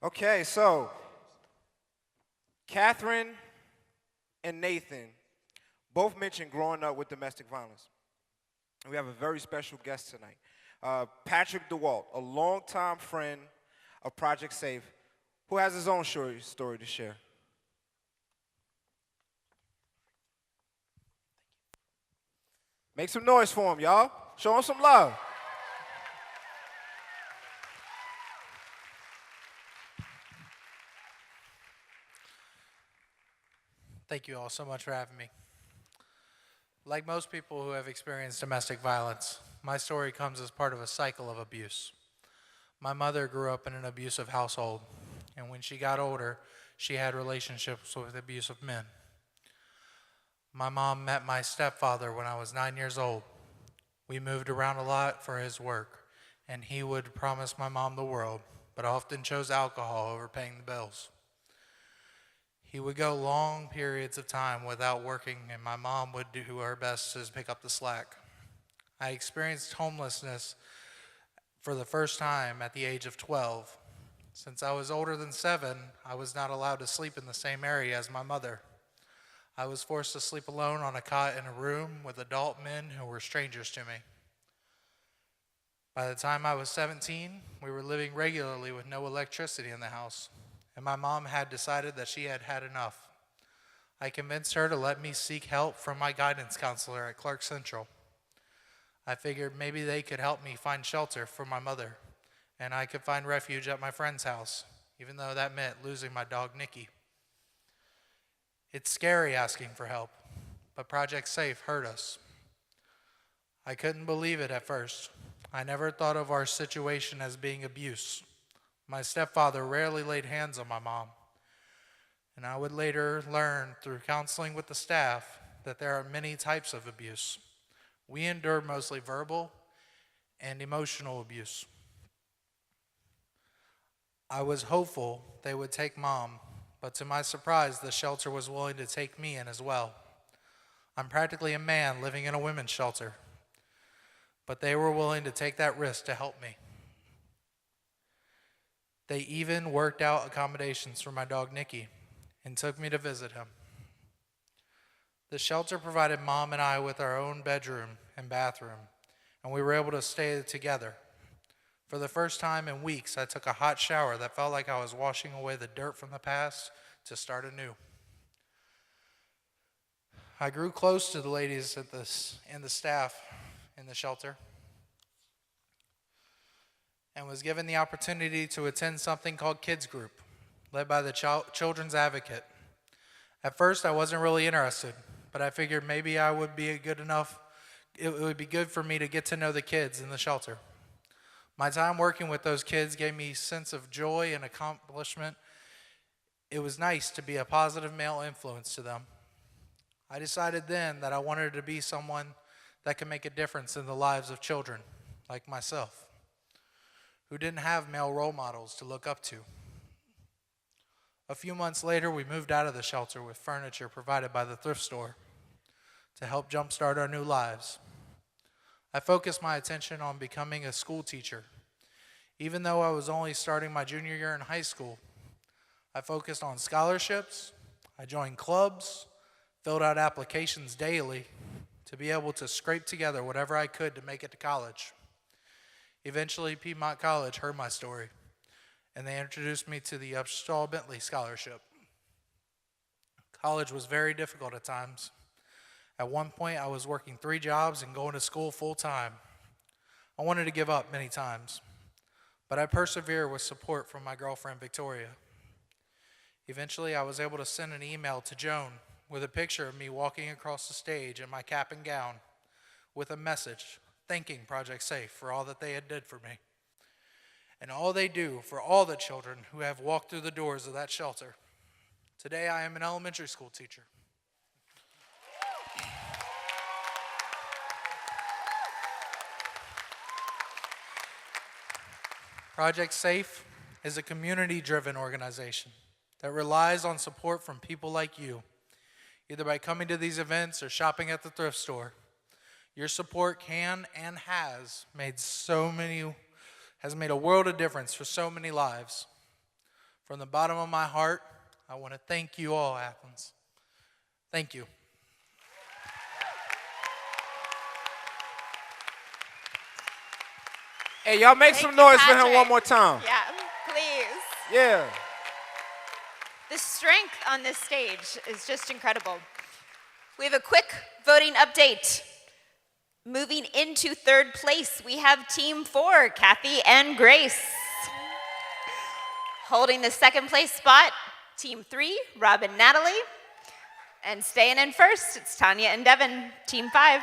Okay, so Catherine and Nathan both mentioned growing up with domestic violence. We have a very special guest tonight. Patrick DeWalt, a longtime friend of Project Safe, who has his own story to share. Make some noise for him, y'all. Show him some love. Thank you all so much for having me. Like most people who have experienced domestic violence, my story comes as part of a cycle of abuse. My mother grew up in an abusive household, and when she got older, she had relationships with abusive men. My mom met my stepfather when I was 9 years old. We moved around a lot for his work, and he would promise my mom the world, but often chose alcohol over paying the bills. He would go long periods of time without working, and my mom would do her best to pick up the slack. I experienced homelessness for the first time at the age of 12. Since I was older than 7, I was not allowed to sleep in the same area as my mother. I was forced to sleep alone on a cot in a room with adult men who were strangers to me. By the time I was 17, we were living regularly with no electricity in the house, and my mom had decided that she had had enough. I convinced her to let me seek help from my guidance counselor at Clark Central. I figured maybe they could help me find shelter for my mother, and I could find refuge at my friend's house, even though that meant losing my dog, Nikki. It's scary asking for help, but Project Safe heard us. I couldn't believe it at first. I never thought of our situation as being abuse. My stepfather rarely laid hands on my mom, and I would later learn through counseling with the staff that there are many types of abuse. We endured mostly verbal and emotional abuse. I was hopeful they would take mom, but to my surprise, the shelter was willing to take me in as well. I'm practically a man living in a women's shelter, but they were willing to take that risk to help me. They even worked out accommodations for my dog Nikki and took me to visit him. The shelter provided Mom and I with our own bedroom and bathroom, and we were able to stay together. For the first time in weeks, I took a hot shower that felt like I was washing away the dirt from the past to start anew. I grew close to the ladies and the staff in the shelter and was given the opportunity to attend something called Kids Group, led by the Children's Advocate. At first, I wasn't really interested, but I figured maybe I would be good enough, it would be good for me to get to know the kids in the shelter. My time working with those kids gave me a sense of joy and accomplishment. It was nice to be a positive male influence to them. I decided then that I wanted to be someone that could make a difference in the lives of children, like myself, who didn't have male role models to look up to. A few months later, we moved out of the shelter with furniture provided by the thrift store to help jumpstart our new lives. I focused my attention on becoming a school teacher. Even though I was only starting my junior year in high school, I focused on scholarships, I joined clubs, filled out applications daily to be able to scrape together whatever I could to make it to college. Eventually, Piedmont College heard my story, and they introduced me to the Upshaw Bentley Scholarship. College was very difficult at times. At one point, I was working 3 jobs and going to school full time. I wanted to give up many times, but I persevered with support from my girlfriend, Victoria. Eventually, I was able to send an email to Joan with a picture of me walking across the stage in my cap and gown with a message thanking Project Safe for all that they had did for me and all they do for all the children who have walked through the doors of that shelter. Today, I am an elementary school teacher. Project Safe is a community-driven organization that relies on support from people like you, either by coming to these events or shopping at the thrift store. Your support can and has made a world of difference for so many lives. From the bottom of my heart, I want to thank you all, Athens. Thank you. Hey, y'all make some noise for him one more time. Yeah, please. Yeah. The strength on this stage is just incredible. We have a quick voting update. Moving into third place, we have Team 4, Kathy and Grace. Holding the second place spot, Team 3, Rob and Natalie. And staying in first, it's Tanya and Devin, Team 5.